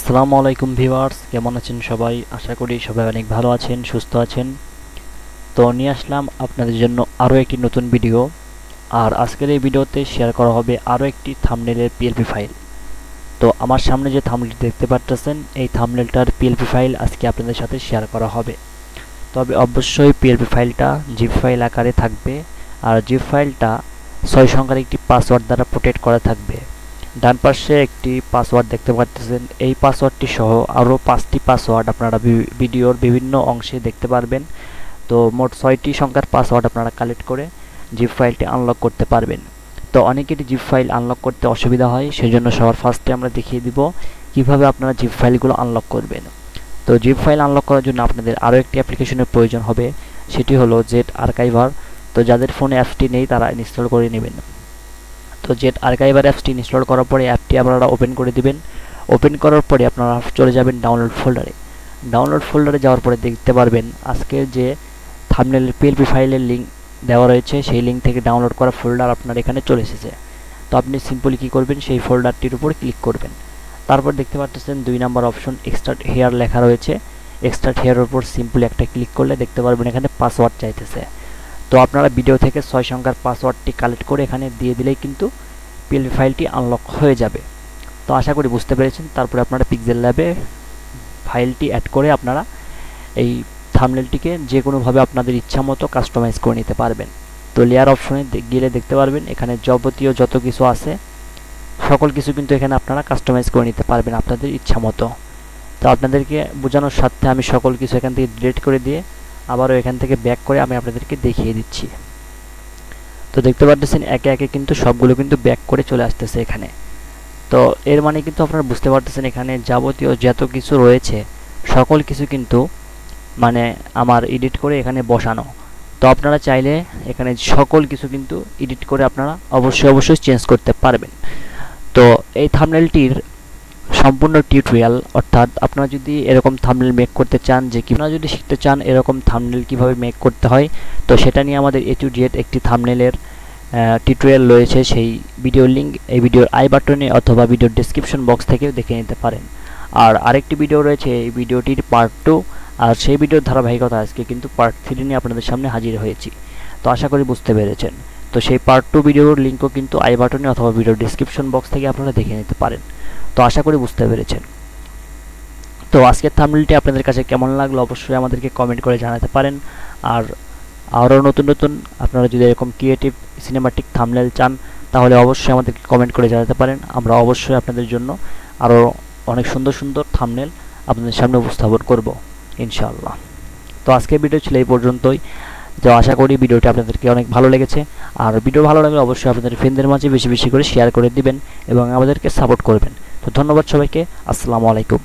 আসসালামু আলাইকুম ভিউয়ার্স, কেমন আছেন সবাই? আশা করি সবাই অনেক ভালো আছেন, সুস্থ আছেন। তো নিয়ে আসলাম আপনাদের জন্য আরও একটি নতুন ভিডিও। আর আজকের এই ভিডিওতে শেয়ার করা হবে আরও একটি থাম্বনেলের পিএলপি ফাইল। তো আমার সামনে যে থাম্বনেলটি দেখতে পাচ্ছেন, এই থাম্বনেলটার পিএলপি ফাইল আজকে আপনাদের সাথে শেয়ার করা হবে। তবে অবশ্যই পিএলপি ফাইলটা জিপ ফাইল আকারে থাকবে, আর জিপ ফাইলটা 6 সংখ্যার একটি পাসওয়ার্ড দ্বারা প্রোটেক্ট করা থাকবে। ডান পাশে একটি পাসওয়ার্ড দেখতে পাচ্ছেন, এই পাসওয়ার্ডটি সহ আরও 5টি পাসওয়ার্ড আপনারা ভিডিওর বিভিন্ন অংশে দেখতে পারবেন। তো মোট 6টি সংখ্যার পাসওয়ার্ড আপনারা কালেক্ট করে জিপ ফাইলটি আনলক করতে পারবেন। তো অনেকেরই জিপ ফাইল আনলক করতে অসুবিধা হয়, সেজন্য সবার ফার্স্টে আমরা দেখিয়ে দিব কিভাবে আপনারা জিপ ফাইলগুলো আনলক করবেন। তো জিপ ফাইল আনলক করার জন্য আপনাদের আরও একটি অ্যাপ্লিকেশনের প্রয়োজন হবে, সেটি হলো জেট আর্কাইভার। তো যাদের ফোনে অ্যাপটি নেই তারা ইনস্টল করে নেবেন। তো জেট আর্কাইভার অ্যাপসটি ইনস্টল করার পরে অ্যাপটি আপনারা ওপেন করে দিবেন। ওপেন করার পরে আপনারা চলে যাবেন ডাউনলোড ফোল্ডারে। ডাউনলোড ফোল্ডারে যাওয়ার পরে দেখতে পারবেন আজকের যে থাম্বনেলের পিএলপি ফাইলের লিঙ্ক দেওয়া রয়েছে, সেই লিঙ্ক থেকে ডাউনলোড করা ফোল্ডার আপনার এখানে চলে এসেছে। তো আপনি সিম্পলি কী করবেন, সেই ফোল্ডারটির উপর ক্লিক করবেন। তারপর দেখতে পাচ্ছেন 2 নম্বর অপশন এক্সট্রাক্ট হেয়ার লেখা রয়েছে। এক্সট্রাক্ট হেয়ারের উপর সিম্পলি একটা ক্লিক করলে দেখতে পারবেন এখানে পাসওয়ার্ড চাইতেছে। তো আপনারা ভিডিও থেকে 6 সংখ্যার পাসওয়ার্ডটি কালেক্ট করে এখানে দিয়ে দিলেই কিন্তু পিএলপি ফাইলটি আনলক হয়ে যাবে। তো আশা করি বুঝতে পেরেছেন। তারপরে আপনারা পিক্সেল ল্যাবে ফাইলটি অ্যাড করে আপনারা এই থাম্বনেলটিকে যে কোনোভাবে আপনাদের ইচ্ছা মতো কাস্টমাইজ করে নিতে পারবেন। তো লেয়ার অপশনে গেলে দেখতে পারবেন এখানে যাবতীয় যত কিছু আছে সকল কিছু কিন্তু এখানে আপনারা কাস্টমাইজ করে নিতে পারবেন আপনাদের ইচ্ছা মতো। তো আপনাদেরকে বোঝানোর সাথে আমি সকল কিছু এখান থেকে ডিলিট করে দিয়ে আবারও এখান থেকে ব্যাক করে আমি আপনাদেরকে দেখিয়ে দিচ্ছি। তো দেখতে পাচ্ছেন একে একে কিন্তু সবগুলো কিন্তু ব্যাক করে চলে আসতেছে এখানে। তো এর মানে কিন্তু আপনারা বুঝতে পারতেছেন এখানে যাবতীয় যত কিছু রয়েছে সকল কিছু কিন্তু মানে আমার এডিট করে এখানে বসানো। তো আপনারা চাইলে এখানে সকল কিছু কিন্তু এডিট করে আপনারা অবশ্যই চেঞ্জ করতে পারবেন। তো এই থাম্বনেলটির সম্পূর্ণ টিউটোরিয়াল, অর্থাৎ আপনারা যদি এরকম থাম্বনেল মেক করতে চান, যে আপনারা যদি শিখতে চান এরকম থাম্বনেল কিভাবে মেক করতে হয়, তো সেটা নিয়ে আমাদের A to Z একটি থাম্বনেলের টিউটোরিয়াল রয়েছে। সেই ভিডিওর লিঙ্ক এই ভিডিওর আই বাটনে অথবা ভিডিওর ডেসক্রিপশন বক্স থেকেও দেখে নিতে পারেন। আর আরেকটি ভিডিও রয়েছে, এই ভিডিওটির পার্ট 2, আর সেই ভিডিওর ধারাবাহিকতা আজকে কিন্তু পার্ট 3 নিয়ে আপনাদের সামনে হাজির হয়েছি। তো আশা করি বুঝতে পেরেছেন। তো সেই পার্ট 2 ভিডিওর লিঙ্কও কিন্তু আই বাটনে অথবা ভিডিওর ডেসক্রিপশন বক্স থেকে আপনারা দেখে নিতে পারেন। তো আশা করি বুঝতে পেরেছেন। তো আজকের থাম্বনেলটি আপনাদের কাছে কেমন লাগলো অবশ্যই আমাদেরকে কমেন্ট করে জানাতে পারেন। আর আরও নতুন আপনারা যদি এরকম ক্রিয়েটিভ সিনেমাটিক থাম্বনেল চান তাহলে অবশ্যই আমাদেরকে কমেন্ট করে জানাতে পারেন। আমরা অবশ্যই আপনাদের জন্য আরও অনেক সুন্দর থাম্বনেল আপনাদের সামনে উপস্থাপন করব ইনশাআল্লাহ। তো আজকের ভিডিও ছিল এই পর্যন্তই। তো আশা করি ভিডিওটি আপনাদেরকে অনেক ভালো লেগেছে। আর ভিডিও ভালো লাগলে অবশ্যই আপনাদের ফ্রেন্ডদের মাঝে বেশি করে শেয়ার করে দিবেন এবং আমাদেরকে সাপোর্ট করবেন। তো ধন্যবাদ সবাইকে। আসসালামু আলাইকুম।